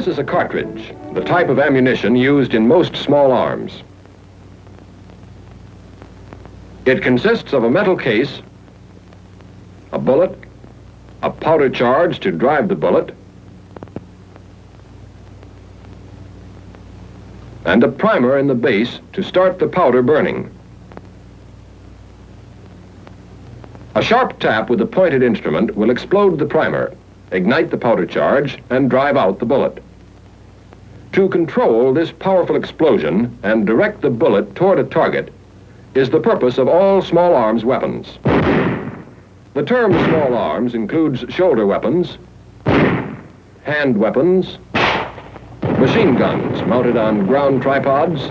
This is a cartridge, the type of ammunition used in most small arms. It consists of a metal case, a bullet, a powder charge to drive the bullet, and a primer in the base to start the powder burning. A sharp tap with a pointed instrument will explode the primer, ignite the powder charge, and drive out the bullet. To control this powerful explosion and direct the bullet toward a target is the purpose of all small arms weapons. The term small arms includes shoulder weapons, hand weapons, machine guns mounted on ground tripods,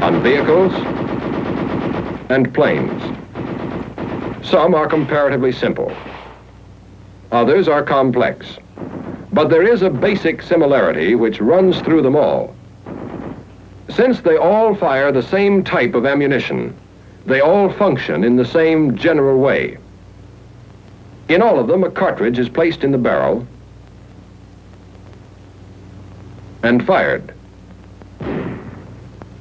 on vehicles, and planes. Some are comparatively simple. Others are complex. But there is a basic similarity which runs through them all. Since they all fire the same type of ammunition, they all function in the same general way. In all of them, a cartridge is placed in the barrel and fired.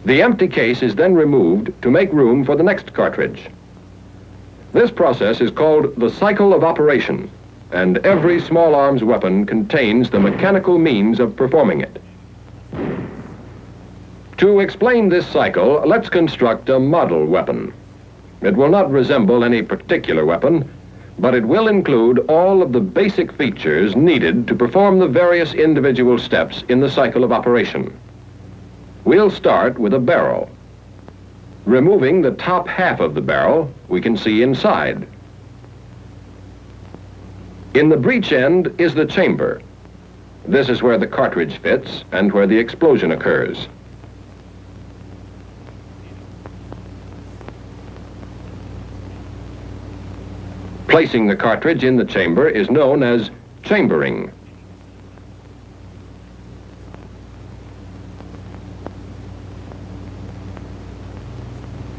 The empty case is then removed to make room for the next cartridge. This process is called the cycle of operation, and every small arms weapon contains the mechanical means of performing it. To explain this cycle, let's construct a model weapon. It will not resemble any particular weapon, but it will include all of the basic features needed to perform the various individual steps in the cycle of operation. We'll start with a barrel. Removing the top half of the barrel, we can see inside. In the breech end is the chamber. This is where the cartridge fits and where the explosion occurs. Placing the cartridge in the chamber is known as chambering.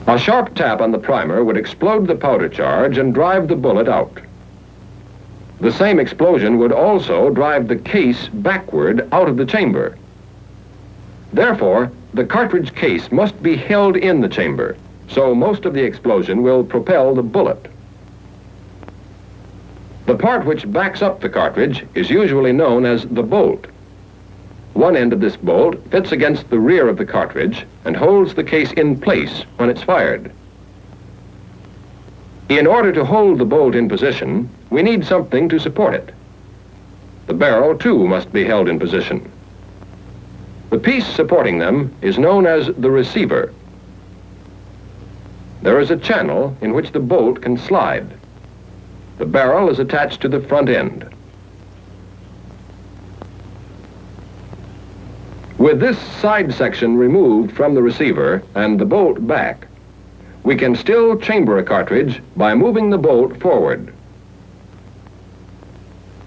A sharp tap on the primer would explode the powder charge and drive the bullet out. The same explosion would also drive the case backward out of the chamber. Therefore, the cartridge case must be held in the chamber, so most of the explosion will propel the bullet. The part which backs up the cartridge is usually known as the bolt. One end of this bolt fits against the rear of the cartridge and holds the case in place when it's fired. In order to hold the bolt in position, we need something to support it. The barrel, too, must be held in position. The piece supporting them is known as the receiver. There is a channel in which the bolt can slide. The barrel is attached to the front end. With this side section removed from the receiver and the bolt back, we can still chamber a cartridge by moving the bolt forward.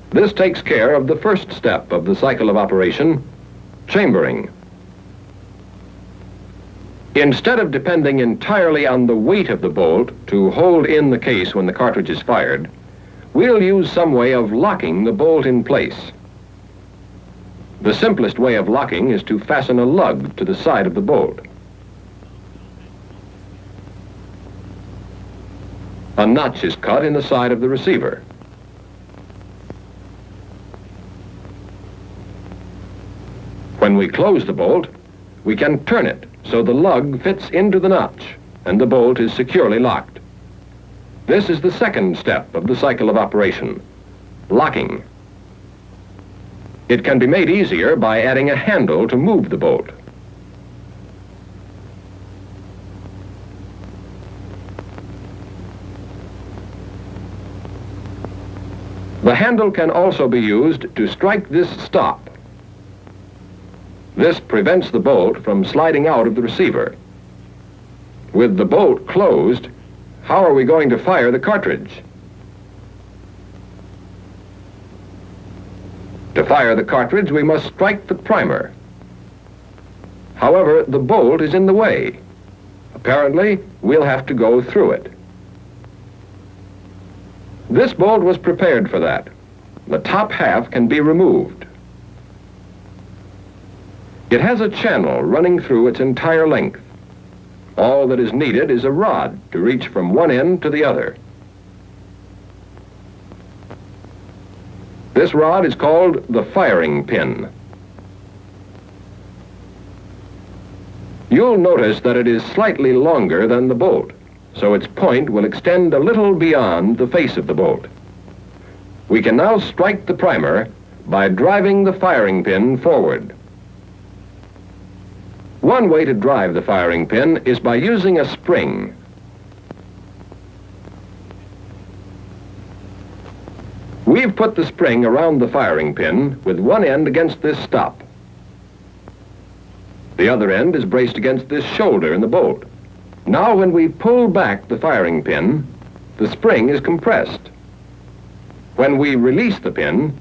This takes care of the first step of the cycle of operation, chambering. Instead of depending entirely on the weight of the bolt to hold in the case when the cartridge is fired, we'll use some way of locking the bolt in place. The simplest way of locking is to fasten a lug to the side of the bolt. A notch is cut in the side of the receiver. When we close the bolt, we can turn it so the lug fits into the notch and the bolt is securely locked. This is the second step of the cycle of operation, locking. It can be made easier by adding a handle to move the bolt. The handle can also be used to strike this stop. This prevents the bolt from sliding out of the receiver. With the bolt closed, how are we going to fire the cartridge? To fire the cartridge, we must strike the primer. However, the bolt is in the way. Apparently, we'll have to go through it. This bolt was prepared for that. The top half can be removed. It has a channel running through its entire length. All that is needed is a rod to reach from one end to the other. This rod is called the firing pin. You'll notice that it is slightly longer than the bolt, so its point will extend a little beyond the face of the bolt. We can now strike the primer by driving the firing pin forward. One way to drive the firing pin is by using a spring. We've put the spring around the firing pin with one end against this stop. The other end is braced against this shoulder in the bolt. Now when we pull back the firing pin, the spring is compressed. When we release the pin,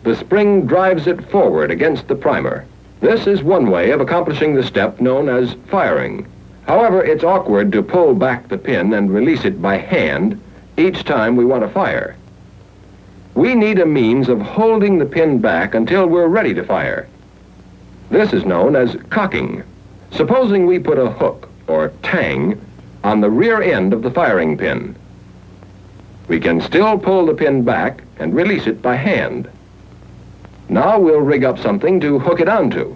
the spring drives it forward against the primer. This is one way of accomplishing the step known as firing. However, it's awkward to pull back the pin and release it by hand each time we want to fire. We need a means of holding the pin back until we're ready to fire. This is known as cocking. Supposing we put a hook or tang on the rear end of the firing pin. We can still pull the pin back and release it by hand. Now we'll rig up something to hook it onto.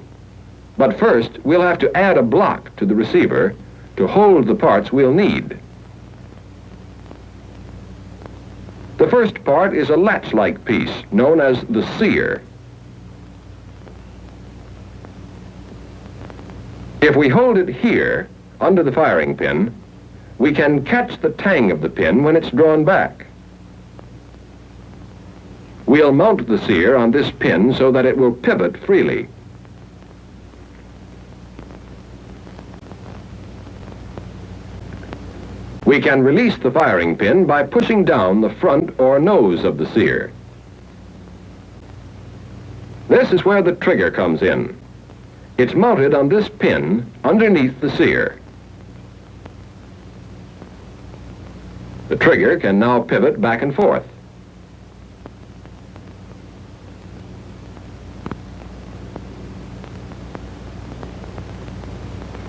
But first, we'll have to add a block to the receiver to hold the parts we'll need. The first part is a latch-like piece known as the sear. If we hold it here, under the firing pin, we can catch the tang of the pin when it's drawn back. We'll mount the sear on this pin so that it will pivot freely. We can release the firing pin by pushing down the front or nose of the sear. This is where the trigger comes in. It's mounted on this pin underneath the sear. The trigger can now pivot back and forth.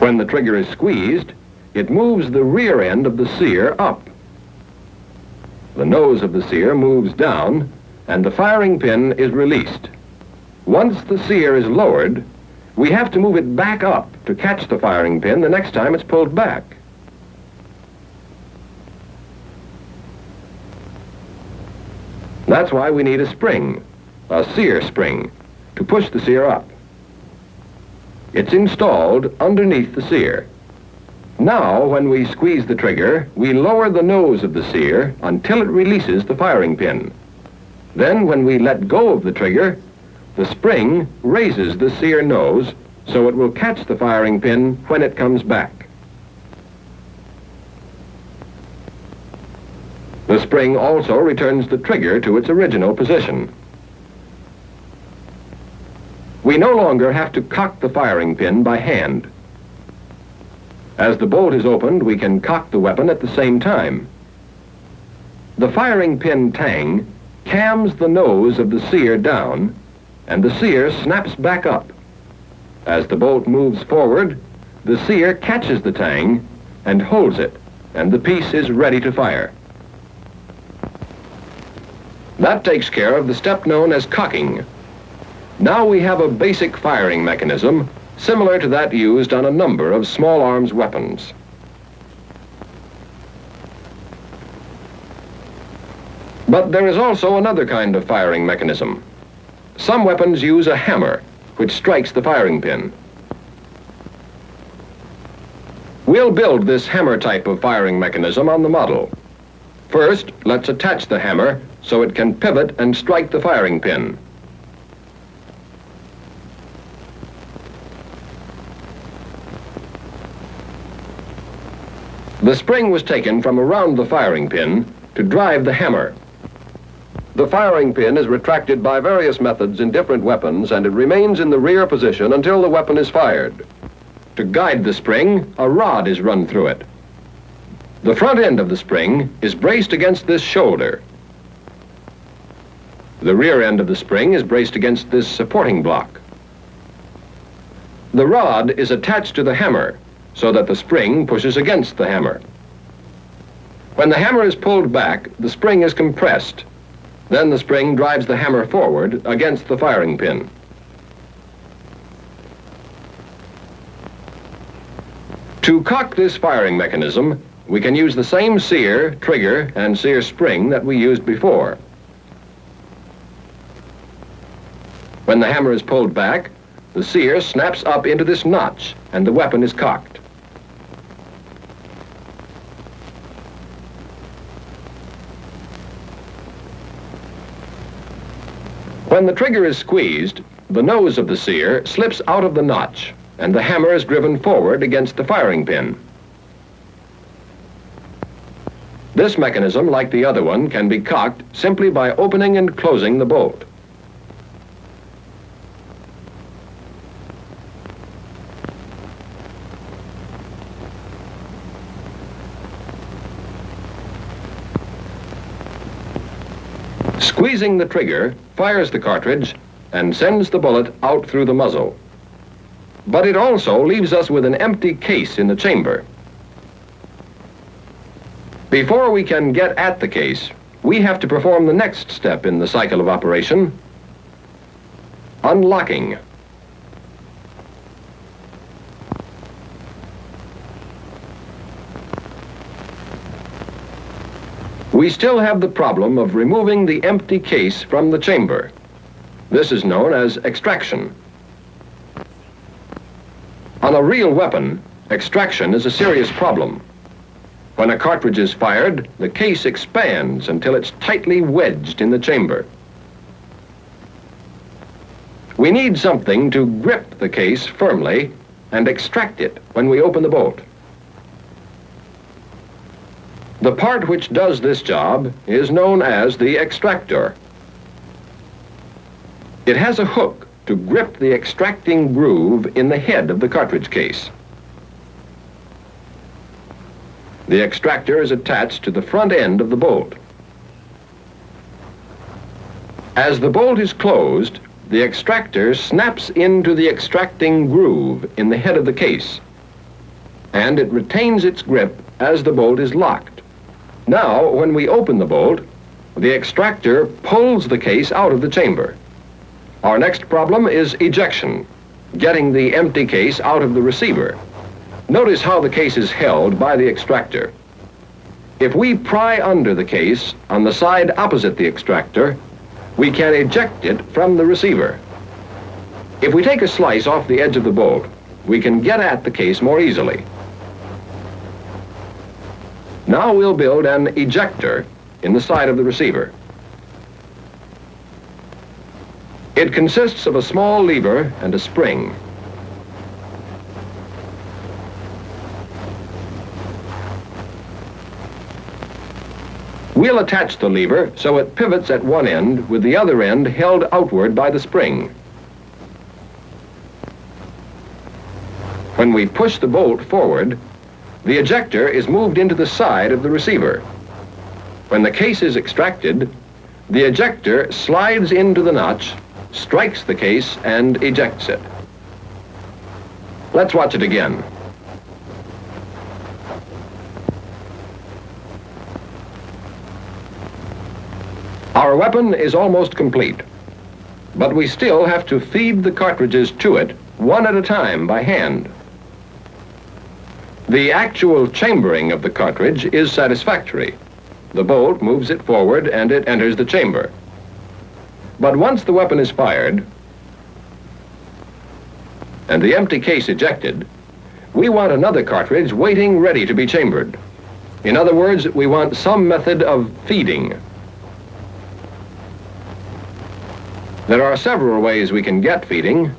When the trigger is squeezed, it moves the rear end of the sear up. The nose of the sear moves down, and the firing pin is released. Once the sear is lowered, we have to move it back up to catch the firing pin the next time it's pulled back. That's why we need a spring, a sear spring, to push the sear up. It's installed underneath the sear. Now, when we squeeze the trigger, we lower the nose of the sear until it releases the firing pin. Then, when we let go of the trigger, the spring raises the sear nose so it will catch the firing pin when it comes back. The spring also returns the trigger to its original position. We no longer have to cock the firing pin by hand. As the bolt is opened, we can cock the weapon at the same time. The firing pin tang cams the nose of the sear down, and the sear snaps back up. As the bolt moves forward, the sear catches the tang and holds it, and the piece is ready to fire. That takes care of the step known as cocking. Now we have a basic firing mechanism similar to that used on a number of small arms weapons. But there is also another kind of firing mechanism. Some weapons use a hammer, which strikes the firing pin. We'll build this hammer type of firing mechanism on the model. First, let's attach the hammer so it can pivot and strike the firing pin. The spring was taken from around the firing pin to drive the hammer. The firing pin is retracted by various methods in different weapons, and it remains in the rear position until the weapon is fired. To guide the spring, a rod is run through it. The front end of the spring is braced against this shoulder. The rear end of the spring is braced against this supporting block. The rod is attached to the hammer so that the spring pushes against the hammer. When the hammer is pulled back, the spring is compressed. Then the spring drives the hammer forward against the firing pin. To cock this firing mechanism, we can use the same sear, trigger, and sear spring that we used before. When the hammer is pulled back, the sear snaps up into this notch and the weapon is cocked. When the trigger is squeezed, the nose of the sear slips out of the notch and the hammer is driven forward against the firing pin. This mechanism, like the other one, can be cocked simply by opening and closing the bolt. Squeezing the trigger fires the cartridge and sends the bullet out through the muzzle. But it also leaves us with an empty case in the chamber. Before we can get at the case, we have to perform the next step in the cycle of operation: unlocking. We still have the problem of removing the empty case from the chamber. This is known as extraction. On a real weapon, extraction is a serious problem. When a cartridge is fired, the case expands until it's tightly wedged in the chamber. We need something to grip the case firmly and extract it when we open the bolt. The part which does this job is known as the extractor. It has a hook to grip the extracting groove in the head of the cartridge case. The extractor is attached to the front end of the bolt. As the bolt is closed, the extractor snaps into the extracting groove in the head of the case, and it retains its grip as the bolt is locked. Now, when we open the bolt, the extractor pulls the case out of the chamber. Our next problem is ejection, getting the empty case out of the receiver. Notice how the case is held by the extractor. If we pry under the case on the side opposite the extractor, we can eject it from the receiver. If we take a slice off the edge of the bolt, we can get at the case more easily. Now we'll build an ejector in the side of the receiver. It consists of a small lever and a spring. We'll attach the lever so it pivots at one end with the other end held outward by the spring. When we push the bolt forward, the ejector is moved into the side of the receiver. When the case is extracted, the ejector slides into the notch, strikes the case, and ejects it. Let's watch it again. Our weapon is almost complete, but we still have to feed the cartridges to it one at a time by hand. The actual chambering of the cartridge is satisfactory. The bolt moves it forward and it enters the chamber. But once the weapon is fired and the empty case ejected, we want another cartridge waiting ready to be chambered. In other words, we want some method of feeding. There are several ways we can get feeding: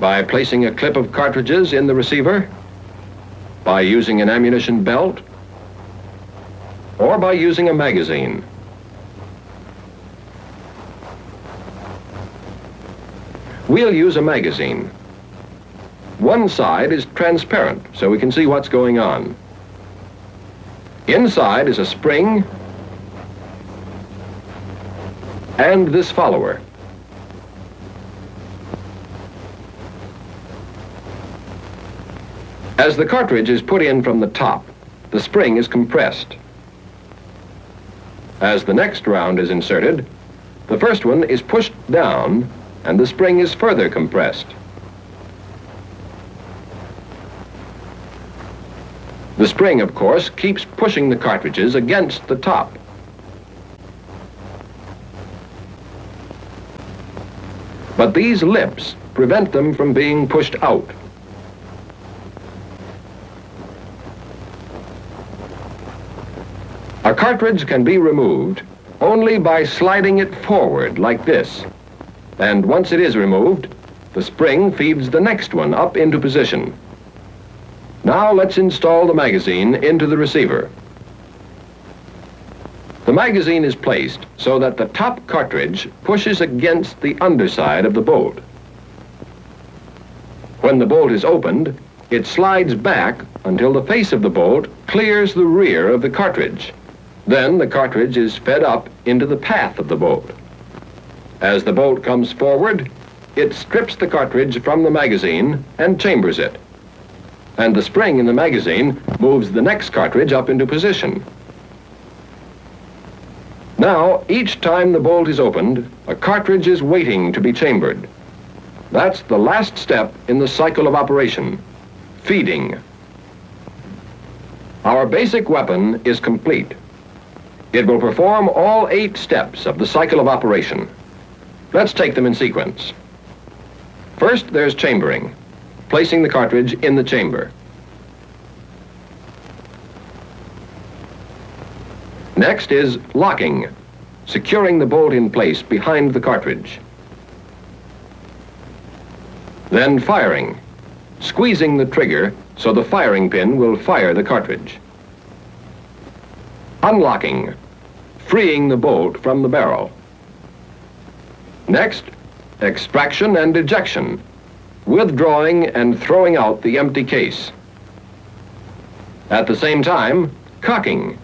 by placing a clip of cartridges in the receiver, by using an ammunition belt, or by using a magazine. We'll use a magazine. One side is transparent, so we can see what's going on. Inside is a spring and this follower. As the cartridge is put in from the top, the spring is compressed. As the next round is inserted, the first one is pushed down and the spring is further compressed. The spring, of course, keeps pushing the cartridges against the top. But these lips prevent them from being pushed out. A cartridge can be removed only by sliding it forward like this. And once it is removed, the spring feeds the next one up into position. Now let's install the magazine into the receiver. The magazine is placed so that the top cartridge pushes against the underside of the bolt. When the bolt is opened, it slides back until the face of the bolt clears the rear of the cartridge. Then the cartridge is fed up into the path of the bolt. As the bolt comes forward, it strips the cartridge from the magazine and chambers it. And the spring in the magazine moves the next cartridge up into position. Now, each time the bolt is opened, a cartridge is waiting to be chambered. That's the last step in the cycle of operation, feeding. Our basic weapon is complete. It will perform all 8 steps of the cycle of operation. Let's take them in sequence. First, there's chambering, placing the cartridge in the chamber. Next is locking, securing the bolt in place behind the cartridge. Then firing, squeezing the trigger so the firing pin will fire the cartridge. Unlocking, freeing the bolt from the barrel. Next, extraction and ejection, withdrawing and throwing out the empty case. At the same time, cocking,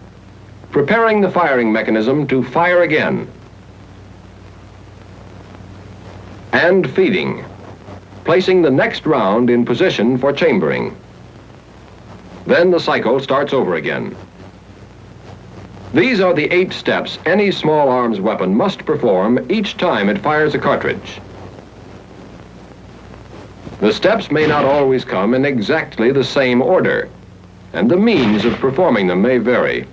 preparing the firing mechanism to fire again. And feeding, placing the next round in position for chambering. Then the cycle starts over again. These are the 8 steps any small arms weapon must perform each time it fires a cartridge. The steps may not always come in exactly the same order, and the means of performing them may vary.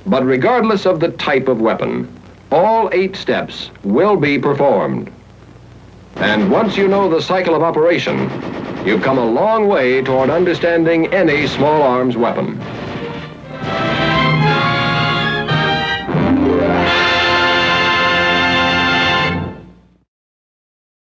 But regardless of the type of weapon, all 8 steps will be performed. And once you know the cycle of operation, you've come a long way toward understanding any small arms weapon.